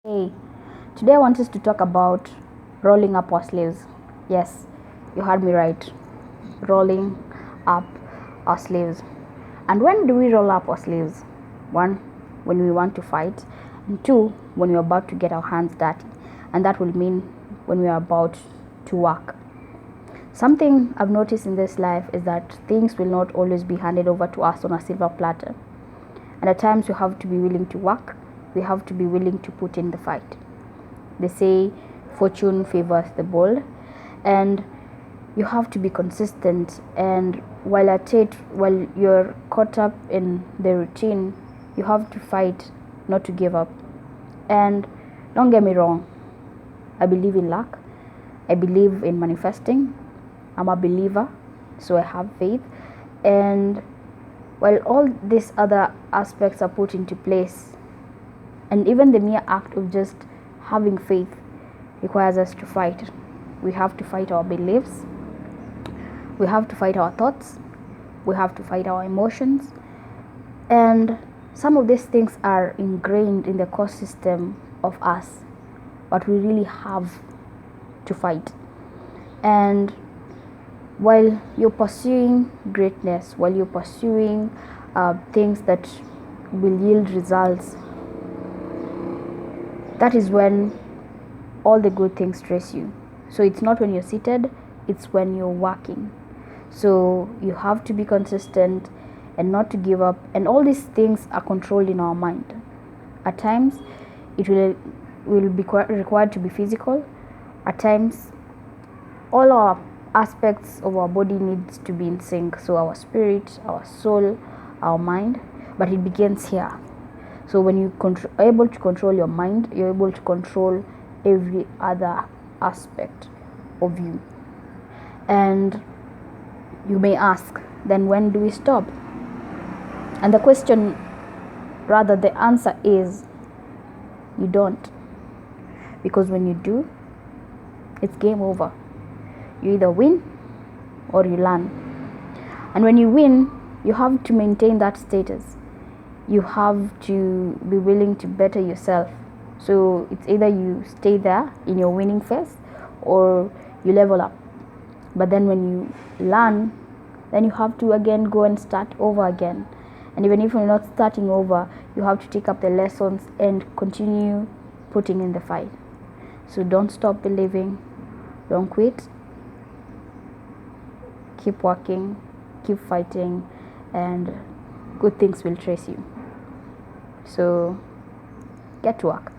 Hey, today I want us to talk about rolling up our sleeves. Yes, you heard me right. Rolling up our sleeves. And when do we roll up our sleeves? One, when we want to fight, and two, when we're about to get our hands dirty. And that will mean when we are about to work. Something I've noticed in this life is that things will not always be handed over to us on a silver platter. And at times we have to be willing to work, we have to be willing to put in the fight. They say fortune favors the bold, and you have to be consistent. And while you're caught up in the routine, you have to fight not to give up. And don't get me wrong, I believe in luck, I believe in manifesting, I'm a believer, so I have faith. And while all these other aspects are put into place, and even the mere act of just having faith requires us to fight. We have to fight our beliefs, we have to fight our thoughts, we have to fight our emotions, and some of these things are ingrained in the core system of us, but we really have to fight. And while you're pursuing greatness, while you're pursuing things that will yield results, that is when all the good things stress you. So it's not when you're seated, it's when you're working. So you have to be consistent and not to give up. And all these things are controlled in our mind. At times, it will be required to be physical. At times, all our aspects of our body needs to be in sync. So our spirit, our soul, our mind. But it begins here. So when you are able to control your mind, you're able to control every other aspect of you. And you may ask, then when do we stop? And the answer is, you don't. Because when you do, it's game over. You either win or you learn. And when you win, you have to maintain that status. You have to be willing to better yourself. So it's either you stay there in your winning phase or you level up. But then when you learn, then you have to again go and start over again. And even if you're not starting over, you have to take up the lessons and continue putting in the fight. So don't stop believing, don't quit, keep working, keep fighting, and good things will trace you. So get to work.